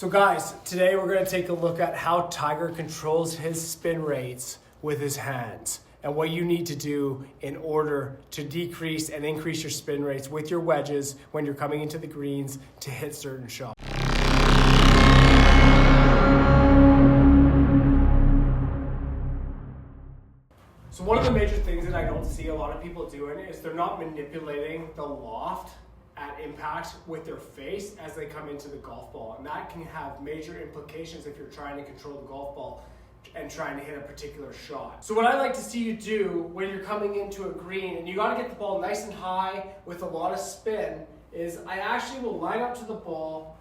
So guys, today we're going to take a look at how Tiger controls his spin rates with his hands and what you need to do in order to decrease and increase your spin rates with your wedges when you're coming into the greens to hit certain shots. So one of the major things that I don't see a lot of people doing is they're not manipulating the loft at impact with their face as they come into the golf ball. And that can have major implications if you're trying to control the golf ball and trying to hit a particular shot. So what I like to see you do when you're coming into a green and you gotta get the ball nice and high with a lot of spin is I actually will line up to the ball.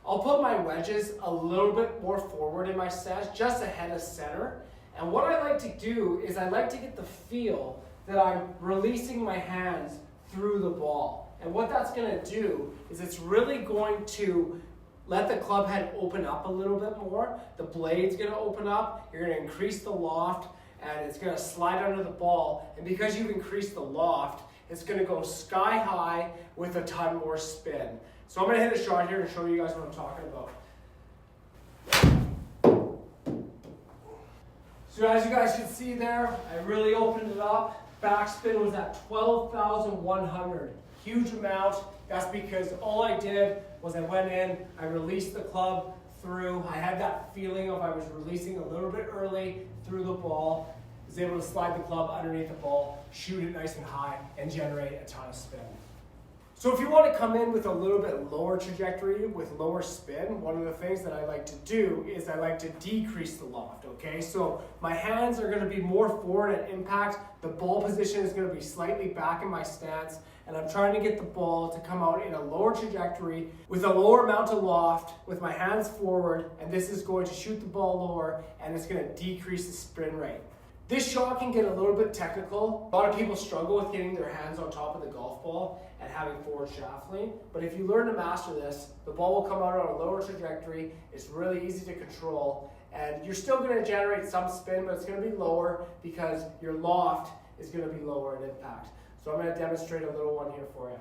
I'll put my wedges a little bit more forward in my stance, just ahead of center. And what I like to do is I like to get the feel that I'm releasing my hands through the ball. And what that's gonna do is it's really going to let the club head open up a little bit more. The blade's gonna open up, you're gonna increase the loft, and it's gonna slide under the ball. And because you've increased the loft, it's gonna go sky high with a ton more spin. So I'm gonna hit a shot here to show you guys what I'm talking about. So as you guys can see there, I really opened it up. Backspin was at 12,100. Huge amount. That's because all I did was I went in, I released the club through. I had that feeling of I was releasing a little bit early through the ball. I was able to slide the club underneath the ball, shoot it nice and high, and generate a ton of spin. So if you want to come in with a little bit lower trajectory with lower spin, one of the things that I like to do is I like to decrease the loft, okay? So my hands are going to be more forward at impact. The ball position is going to be slightly back in my stance, and I'm trying to get the ball to come out in a lower trajectory with a lower amount of loft with my hands forward, and this is going to shoot the ball lower, and it's going to decrease the spin rate. This shot can get a little bit technical. A lot of people struggle with getting their hands on top of the golf ball and having forward shaft lean. But if you learn to master this, the ball will come out on a lower trajectory. It's really easy to control. And you're still going to generate some spin, but it's going to be lower because your loft is going to be lower at impact. So I'm going to demonstrate a little one here for you.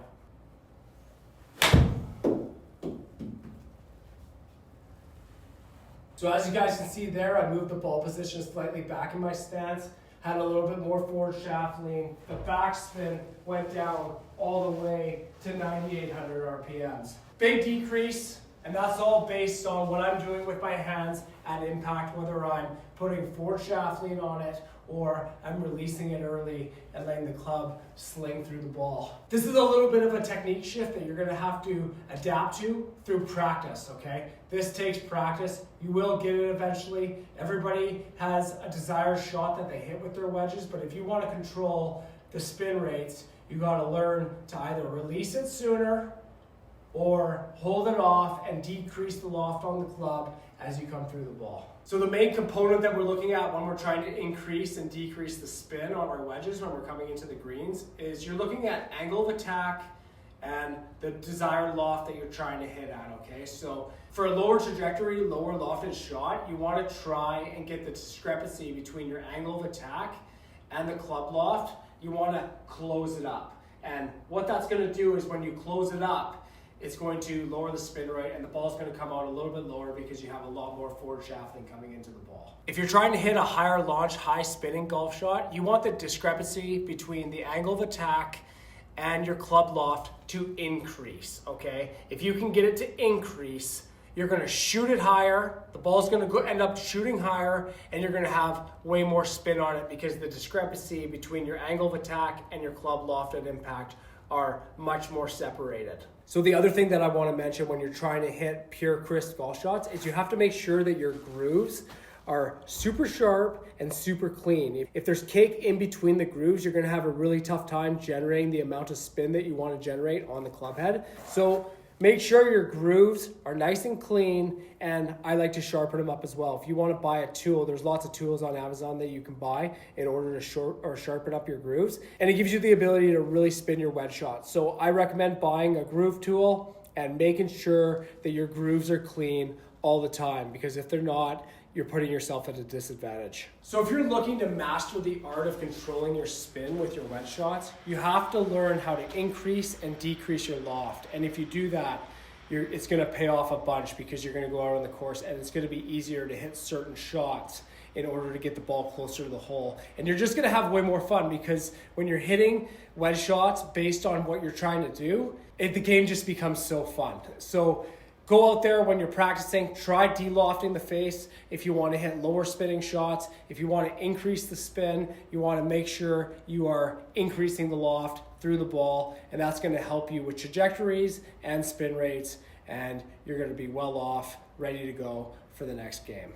So as you guys can see there, I moved the ball position slightly back in my stance, had a little bit more forward shaft lean. The backspin went down all the way to 9,800 RPMs. Big decrease, and that's all based on what I'm doing with my hands at impact, whether I'm putting forward shaft lean on it or I'm releasing it early and letting the club sling through the ball. This is a little bit of a technique shift that you're gonna have to adapt to through practice, okay? This takes practice. You will get it eventually. Everybody has a desired shot that they hit with their wedges, but if you wanna control the spin rates, you gotta learn to either release it sooner or hold it off and decrease the loft on the club as you come through the ball. So the main component that we're looking at when we're trying to increase and decrease the spin on our wedges when we're coming into the greens is you're looking at angle of attack and the desired loft that you're trying to hit at, okay? So for a lower trajectory, lower lofted shot, you want to try and get the discrepancy between your angle of attack and the club loft. You want to close it up. And what that's going to do is when you close it up, it's going to lower the spin rate and the ball's going to come out a little bit lower because you have a lot more forward shafting coming into the ball. If you're trying to hit a higher launch, high spinning golf shot, you want the discrepancy between the angle of attack and your club loft to increase, okay? If you can get it to increase, you're going to shoot it higher, the ball's going to end up shooting higher, and you're going to have way more spin on it because the discrepancy between your angle of attack and your club loft at impact are much more separated. So the other thing that I want to mention when you're trying to hit pure crisp golf shots is you have to make sure that your grooves are super sharp and super clean. If there's cake in between the grooves, you're going to have a really tough time generating the amount of spin that you want to generate on the club head. So make sure your grooves are nice and clean, and I like to sharpen them up as well. If you want to buy a tool, there's lots of tools on Amazon that you can buy in order to sharpen up your grooves, and it gives you the ability to really spin your wedge shot. So I recommend buying a groove tool and making sure that your grooves are clean all the time, because if they're not, you're putting yourself at a disadvantage. So if you're looking to master the art of controlling your spin with your wedge shots, you have to learn how to increase and decrease your loft. And if you do that, it's going to pay off a bunch because you're going to go out on the course and it's going to be easier to hit certain shots in order to get the ball closer to the hole. And you're just going to have way more fun because when you're hitting wedge shots based on what you're trying to do, the game just becomes so fun. So go out there when you're practicing, try de-lofting the face if you want to hit lower spinning shots. If you want to increase the spin, you want to make sure you are increasing the loft through the ball, and that's going to help you with trajectories and spin rates, and you're going to be well off, ready to go for the next game.